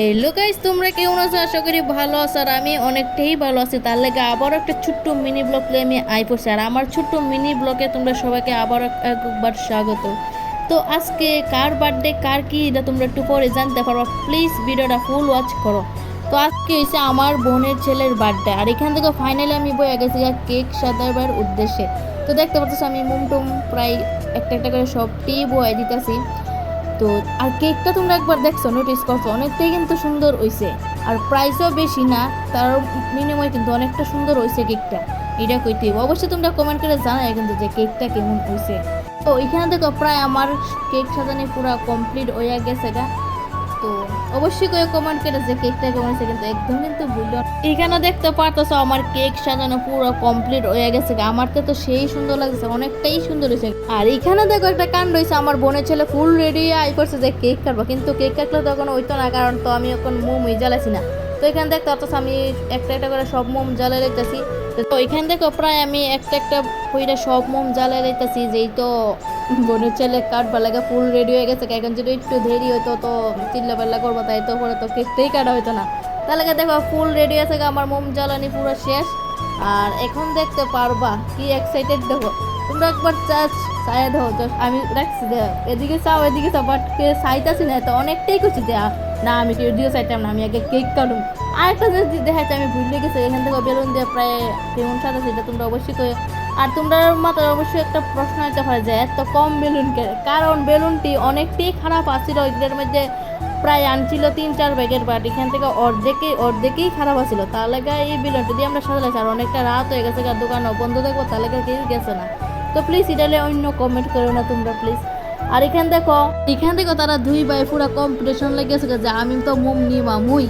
Hello guys, তোমরা কেমন আছো? আশা করি ভালো আছো। আর আমি অনেকটাই ভালো আছি। তার লেগে আবার একটা ছোট্ট মিনি ব্লগ নিয়ে আমি পড়ছি। আর আমার ছোট্ট মিনি ব্লগে তোমরা সবাইকে আবার একবার স্বাগত। তো আজকে কার বার্থডে, কার কি, এটা তোমরা একটু পরে জানতে পারো। প্লিজ ভিডিওটা ফুল ওয়াচ করো। তো আজকে হচ্ছে আমার বোনের ছেলের বার্থডে। আর এখান থেকে ফাইনালি আমি বয়ে গেছি কেক সাজাবার উদ্দেশ্যে। তো দেখতে পাচ্ছ আমি মুমটুম প্রায় একটা একটা করে সবটি বয়ে দিতেছি। তো আর কেকটা তোমরা একবার দেখছো, নোটিস করছো, অনেকটাই কিন্তু সুন্দর হইছে। আর প্রাইসও বেশি না, তার বিনিময়ে কিন্তু অনেকটা সুন্দর হইছে কেকটা। এটা কইতে হবে। অবশ্যই তোমরা কমেন্ট করে জানাই কিন্তু যে কেকটা কেমন হইছে। তো এখানে দেখো প্রায় আমার কেক সাজানো পুরো কমপ্লিট হয়ে গেছে গা। তো অবশ্যই করে কমেন্ট করে যে কেকটা কেমন হয়েছে, কিন্তু একদম কিন্তু ভুললো। এখানে দেখতে পারতেছো আমার কেক সাজানো পুরো কমপ্লিট হয়ে গেছে। আমার তো সেই সুন্দর লাগছে, অনেকটাই সুন্দর হয়েছে। আর এখানে দেখো একটা কাণ্ড হয়েছে, আমার বোনের ছেলে ফুল রেডি আই করছে যে কেক কাটবো, কিন্তু কেক কাটলে তো এখন হইতো না, কারণ তো আমি এখন মোমই জ্বালাইছি না। তো এখানে দেখতে পাচ্ছ আমি একটা একটা করে সব মোম জ্বালাই রেখেছি। তো এখান দেখো প্রায় আমি একটা একটা কইরা সব মোম জ্বালাই রেখেছি। যেই তো বোনের ছেলে কাটবার লাগে ফুল রেডি হয়ে গেছে। এখন যদি একটু দেরি হইতো তো চিল্লা পাল্লা করবো, তাই তো পরে তো কেকটাই কাটা হইতো না। তাহলে দেখো ফুল রেডি আছে, আমার মোম জ্বালানি পুরো শেষ। আর এখন দেখতে পারবা কি এক্সাইটেড দেখো। তোমরা একবার চাই দাও, আমি রাখছি দেখ, এদিকে চাও এদিকে চাও, বাট চাইতাছি না তো অনেকটাই খুশি দেয়া না। আমি কেউ চাইতাম না, আমি আগে কেক কাটুম। আর একটা জিনিস দেখাচ্ছে আমি ভুলে গেছি, এখান থেকে বেলুন দিয়ে প্রায় কেমন সাথে সেটা তোমরা অবশ্যই করে। আর তোমরা মাথায় অবশ্যই একটা প্রশ্ন হতে পারে যে এত কম বেলুন কে, কারণ বেলুনটি অনেকটাই খারাপ আসছিল। এগুলোর মধ্যে প্রায় আনছিল 3-4 ব্যাগের, বাট এখান থেকে অর্ধেকেই খারাপ আসছিল। তার লেগে এই বেলুনটি দিয়ে আমরা সাজালাইছি। আর অনেকটা রাত হয়ে গেছে, দোকানও বন্ধ থাকবো, তার লেগে কেউ গেছে না। তো প্লিজ এটালে অন্য কমেন্ট করো না তোমরা প্লিজ। আর এখান দেখো তারা দুই ভাই পুরা কম্পিটিশন লেগেছে যে আমি তো মোম নিবা মুই।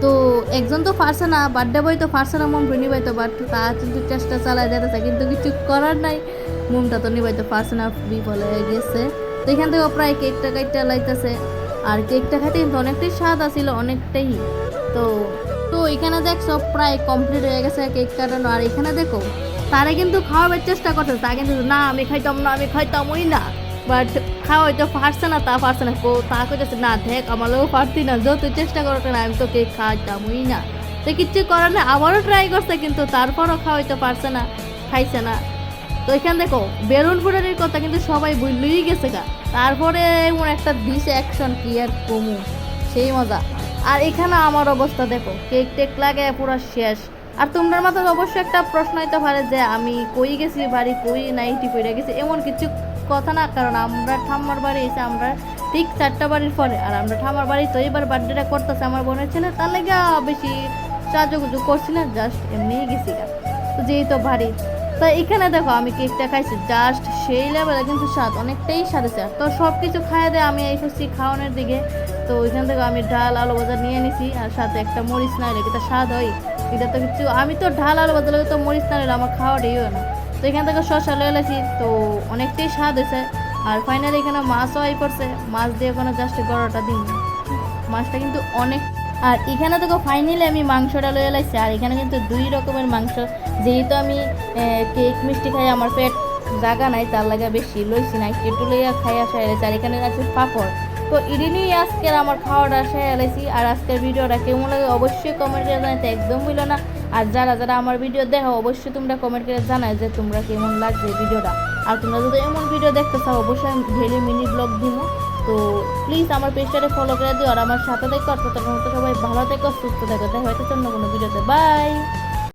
তো একজন তো পারছে না, বার্থডে বয় তো পারছে না মোম নিবাইতো, বাট তা কিন্তু চেষ্টা চালায় যেতেছে, কিন্তু কিছু করার নাই। মোমটা তো নিবাইতে পারছে না, বিফল হয়ে গেছে। তো এখান থেকে প্রায় কেকটা কাইটটা লাইতেছে। আর কেকটা খাইতে কিন্তু অনেকটাই স্বাদ আছিল, অনেকটাই। তো তো এখানে দেখছো প্রায় কমপ্লিট হয়ে গেছে কেক কাটানো। আর এখানে দেখো তারা কিন্তু খাওয়াবার চেষ্টা করছে, তা কিন্তু না আমি খাইতামই না। বাট খাওয়াইতে পারছে না, তা পারছে না। তা করতেছে না দেখ আমারও পারতি না, যত চেষ্টা করো না আমি তো কেক খাইতামই না। তো কিচ্ছু করার না, আবারও ট্রাই করছে, কিন্তু তারপরও খাওয়াইতে পারছে না, খাইছে না। তো এখানে দেখো বেলুন ফুটানির কথা কিন্তু সবাই বুঝলই গেছে গা। তারপরে এমন একটা দিছে অ্যাকশন, কি আর কমু, সেই মজা। আর এখানে আমার অবস্থা দেখো, কেক টেক লাগে পুরো শেষ। আর তোমরা মাথায় অবশ্যই একটা প্রশ্ন হইতে পারে যে আমি কই গেছি, বাড়ি কই নাইটি পড়ে গেছি, এমন কিছু কথা না। কারণ আমরা ঠাম্মার বাড়ি এসে আমরা ঠিক 4টা বাড়ির পরে। আর আমরা ঠাম্মার বাড়ি তো এবার বার্থডেটা করতেছে আমার বোনের ছেলে, তার লেগে বেশি সাজুগুজু করছি না, জাস্ট এমনিই গেছি গা। তো যেই তো বাড়ি। তো এখানে দেখো আমি কেকটা খাইছি, জাস্ট সেই লেভেলে কিন্তু স্বাদ, অনেকটাই স্বাদ আছে। তো সব কিছু খাইয়ে দিয়ে আমি এসেছি খাওয়ানোর দিকে। তো ওইখান থেকে আমি ডাল আলু ভাজা নিয়ে নিছি, আর সাথে একটা মরিচ না হলে এটা স্বাদ হয়। এটা তো কিছু, আমি তো ঢাল আলু ভাজা লাগে তো মরিচ না হলে আমার খাওয়াটাই হয় না। তো এখান থেকে শসা লয়ে এলাইছি, তো অনেকটাই স্বাদ হয়েছে। আর ফাইনালি এখানে মাছও আই পড়ছে, মাছ দিয়ে ওখানে জাস্ট গরমটা দিন, মাছটা কিন্তু অনেক। আর এখানে দেখো ফাইনালি আমি মাংসটা লয়ে এলাইছি। আর এখানে কিন্তু 2 রকমের মাংস, যেহেতু আমি কেক মিষ্টি খাই, আমার পেট জায়গা নাই, তার লাগে বেশি লইছি না, একটু লইয়া খাই আসা এলাইছি। আর এখানে আছে পাঁপড়। তো এটি নিয়ে আজকের আমার খাওয়াটা আসা এলাইছি। আর আজকের ভিডিওটা কেমন লাগে অবশ্যই কমেন্ট করে জানাইতে একদম ভুলো না। আর যারা যারা আমার ভিডিও দেখো অবশ্যই তোমরা কমেন্ট করে জানাই যে তোমরা কেমন লাগছে ভিডিওটা। আর তোমরা যদি এমন ভিডিও দেখতে চাও অবশ্যই আমি ডেইলি মিনি ব্লগ দিব। তো প্লিজ আমার পেজটাকে ফলো করে দিও, আর আমার সাথে দেখো। ততক্ষণ সবাই ভালো থেকো, সুস্থ থেকো, দেখা হয়তো অন্য কোনো ভিডিওতে। বাই।